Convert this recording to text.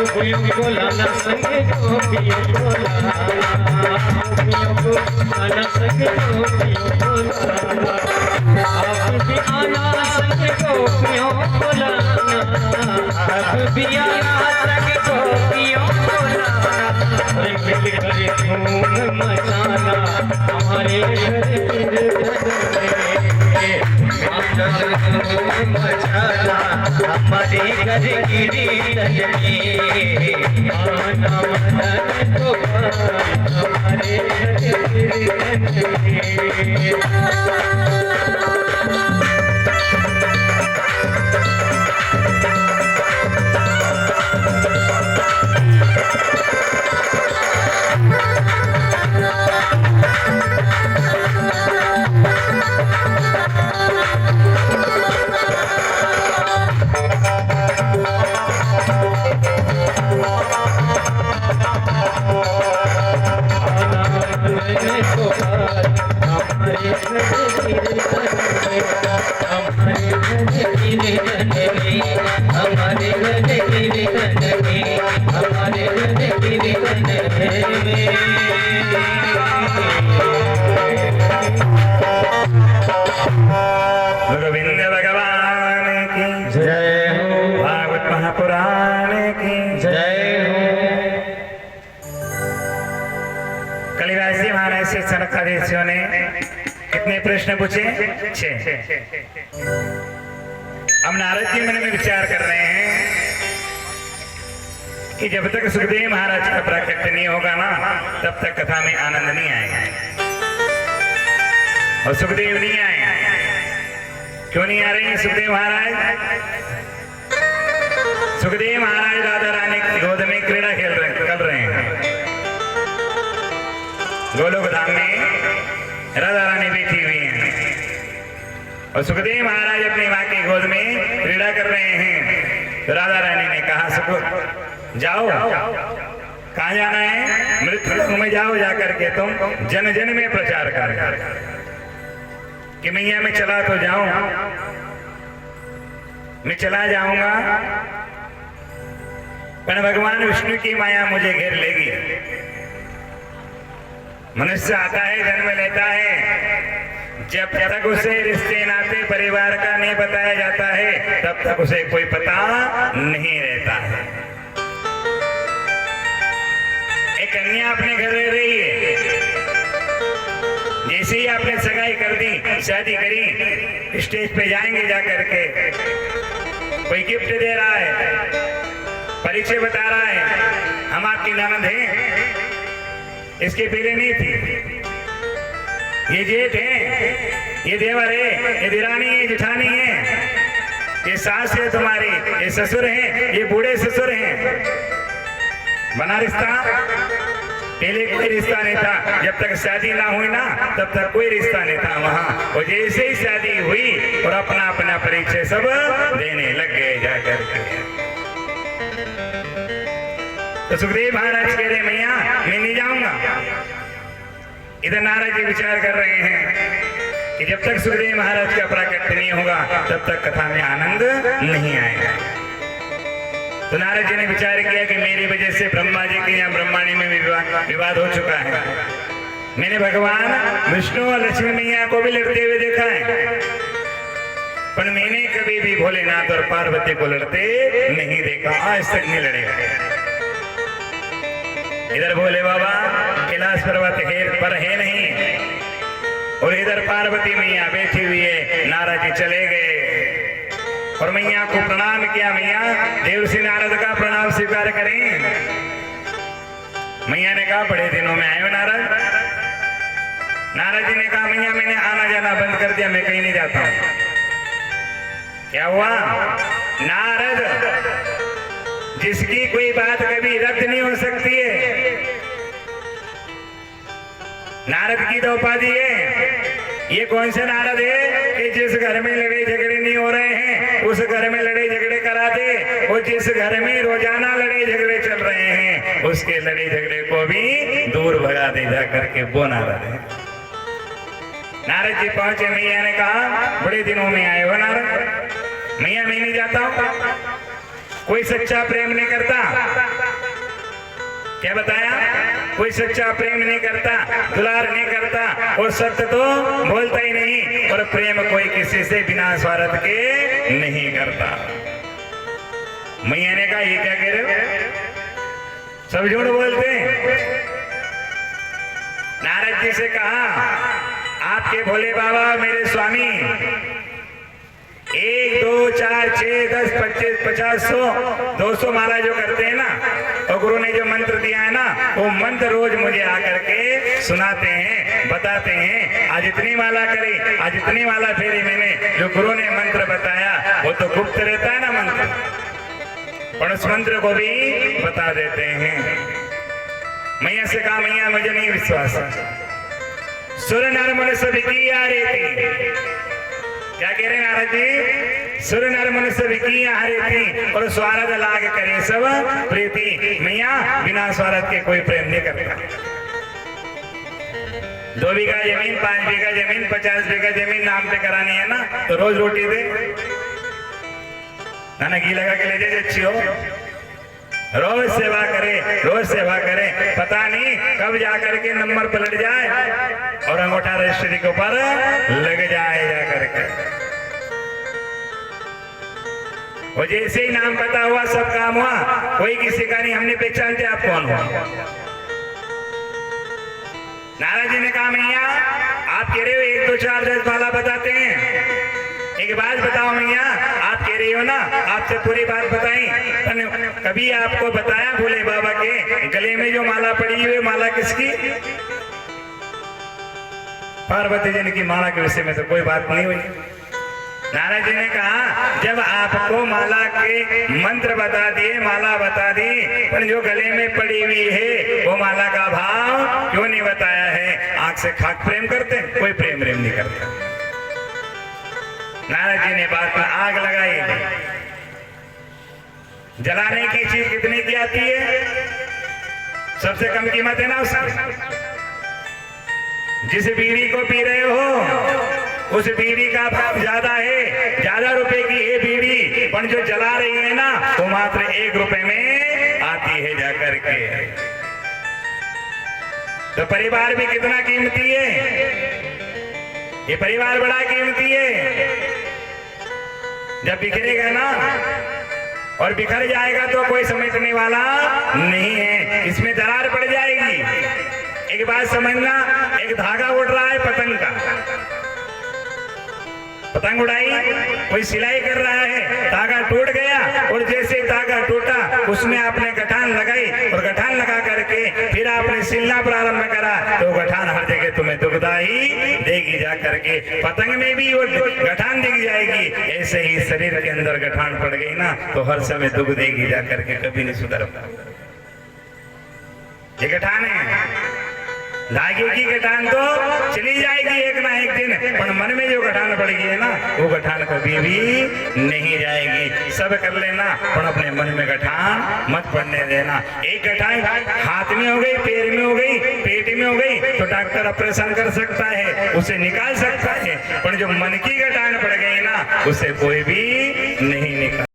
गोपियों को लाना संग गोपियों को लाना, गोपियों को लाना संग गोपियों को लाना, आप भी आना संग गोपियों को लाना, आप भी आना संग गोपियों को लाना, मिलकर धूम मचाना हमारे घर मचाना हमारे घर कीर्तन में आना मदन को हमारे घर कीर्तन में। गोविंद भगवान की जय हो, भागवत महापुराण की जय हो। कलिवासी महाराज से सनकादित्यों ने कितने प्रश्न पूछे? 6। अब नारद जी मन में विचार कर रहे हैं कि जब तक सुखदेव महाराज का प्राकट्य नहीं होगा ना, तब तक कथा में आनंद नहीं आएगा। और सुखदेव नहीं आए। क्यों नहीं आ रहे हैं सुखदेव महाराज? सुखदेव महाराज राधा रानी की गोद में क्रीड़ा कर रहे हैं। गोलोक धाम में राधा रानी बैठी हुई हैं और सुखदेव महाराज अपनी माँ की गोद में क्रीड़ा कर रहे हैं। तो राधा रानी ने कहा, सुख जाओ, कहाँ जाना है? मृत्यु में जाओ, जाकर के तुम जन जन में प्रचार कर कि मैया मैं चला तो जाऊं, मैं चला जाऊंगा पर भगवान विष्णु की माया मुझे घेर लेगी। मनुष्य आता है, जन्म लेता है, जब तक उसे रिश्ते नाते परिवार का नहीं बताया जाता है, तब तक उसे कोई पता नहीं रहता है। एक कन्या अपने घर रह रही है, जैसे ही आपने सगाई कर दी, शादी करी, स्टेज पे जाएंगे, जाकर के कोई गिफ्ट दे रहा है, परिचय बता रहा है, हम आपकी ननद हैं, इसके पहले नहीं थी, ये जेठ है, ये देवर है, ये दिरानी है, जेठानी है, ये सास है तुम्हारी, ये ससुर है, ये बूढ़े ससुर हैं। बना रिश्ता? पहले कोई रिश्ता नहीं था, जब तक शादी ना हुई ना, तब तक कोई रिश्ता नहीं था वहाँ। और जैसे ही शादी हुई और अपना अपना परिचय सब देने लग गए जाकर के। तो सुखदेव महाराज कह रहे, मैया मैं नहीं जाऊंगा। इधर नारद जी विचार कर रहे हैं कि जब तक सुखदेव महाराज का प्राकट्य नहीं होगा, तब तक कथा में आनंद नहीं आएगा। तो नारद जी ने विचार किया कि मेरी वजह से ब्रह्मा जी के यहाँ ब्रह्मांड में विवाद हो चुका है। मैंने भगवान विष्णु और लक्ष्मी मैया को भी लड़ते हुए देखा है, पर मैंने कभी भी भोलेनाथ और पार्वती को लड़ते नहीं देखा, आज तक नहीं लड़े। इधर भोले बाबा कैलाश पर्वत पर है नहीं, और इधर पार्वती मैया बैठी हुई है। नारद जी चले गए और मैया को प्रणाम किया। मैया देवर्षि नारद का प्रणाम स्वीकार करें। मैया ने कहा, बड़े दिनों में आए हो नारद। नारद जी ने कहा, मैया मैंने आना जाना बंद कर दिया, मैं कहीं नहीं जाता हूं। क्या हुआ? नारद, जिसकी कोई बात कभी रद्द नहीं हो सकती है, नारद की तो उपाधि है। ये कौन से नारद है कि जिस घर में लड़ाई झगड़े नहीं हो रहे हैं उस घर में लड़ाई झगड़े करा दे, और जिस घर में रोजाना लड़ाई झगड़े चल रहे हैं उसके लड़ाई झगड़े को भी दूर भगा दे जा करके वो नारद है। नारद जी पहुंचे। मैया ने कहा, बड़े दिनों में आए हो नारद। मैया मैं नहीं जाता हूँ, कोई सच्चा प्रेम नहीं करता। क्या बताया? कोई सच्चा प्रेम नहीं करता, दुलार नहीं करता और सत्य तो बोलता ही नहीं, और प्रेम कोई किसी से बिना स्वार्थ के नहीं करता। मैया ने कहा ये क्या कह रहे हो, सब झूठ बोलते हैं। नारद जी से कहा आपके भोले बाबा मेरे स्वामी 1 2 4 6 10 25 50 100 200 माला जो करते हैं ना, और गुरु ने जो मंत्र दिया है ना, वो मंत्र रोज मुझे आकर के सुनाते हैं, बताते हैं। आज इतनी माला करी, आज इतनी माला फेरी मैंने, जो गुरु ने मंत्र बताया वो तो गुप्त रहता है ना मंत्र, और उस मंत्र को भी बता देते हैं। मैया से कहा मैया मुझे नहीं विश्वास है। सुर नर मनुष्य विकी आ रही थी। क्या कह रहे नारद जी? सुर नर मनुष्य विकी आ रही थी और स्वार्थ लाग करे सब प्रीति। मैया बिना स्वार्थ के कोई प्रेम नहीं करता। 2 बीघा जमीन, 5 बीघा जमीन, 50 बीघा जमीन नाम पे करानी है ना, तो रोज रोटी दे, नाना घी लगा के ले जाए अच्छी हो, रोज सेवा करे, रोज सेवा करे। पता नहीं कब जाकर के नंबर पलट जाए और अंगूठा रजिस्ट्री के ऊपर लग जाए जाकर के। और जैसे ही नाम पता हुआ सब काम हुआ, कोई किसी का नहीं, हमने पहचानते आप कौन हो। नारद जी ने कहा मैया आप कह रहे हो 1 2 4 10 माला बताते हैं, एक बात बताओ मैया, आप कह रही हो ना आपसे पूरी बात बताई, कभी आपको बताया भोले बाबा के गले में जो माला पड़ी हुई माला किसकी? पार्वती जी की माला के विषय में तो कोई बात नहीं हुई। नारद जी ने कहा जब आपको माला के मंत्र बता दिए, माला बता दी, पर जो गले में पड़ी हुई है वो माला का भाव क्यों नहीं बताया है? आंख से खाक प्रेम करते हैं, कोई प्रेम नहीं करता। नारद जी ने बात पर आग लगाई। जलाने की चीज कितने की आती है? सबसे कम कीमत है ना उसकी। जिस बीड़ी को पी रहे हो उस बीड़ी का भाव ज्यादा है, ज्यादा रुपए की है बीड़ी, पर जो जला रही है ना वो मात्र 1 रुपए में आती है जाकर के। तो परिवार भी कितना कीमती है, ये परिवार बड़ा कीमती है। जब बिखरेगा ना और बिखर जाएगा तो कोई समेटने वाला नहीं है, इसमें दरार पड़ जाएगी। एक बात समझना, एक धागा उड़ रहा है पतंग का, पतंग उड़ाई, कोई सिलाई कर रहा है, धागा टूट गया और जैसे धागा टूटा उसमें आपने गठान लगाई और गठान लगा करके फिर आपने सिलना प्रारंभ करा तो गठान हर जगह तुम्हें दुखदाई देगी जा करके। पतंग में भी वो गठान दिख जाएगी, ऐसे ही शरीर के अंदर गठान पड़ गई ना तो हर समय दुख देगी जा करके, कभी नहीं सुधर पाएगा। ये गठान है, धागे की गठान तो चली जाएगी एक ना एक दिन, पर मन में जो गठान पड़ गई है ना वो गठान कभी भी नहीं जाएगी। सब कर लेना पर अपने मन में गठान मत पड़ने देना। एक गठान हाथ में हो गई, पैर में हो गई, पेट में हो गई तो डॉक्टर ऑपरेशन कर सकता है, उसे निकाल सकता है, पर जो मन की गठान पड़ गई ना उसे कोई भी नहीं निकाल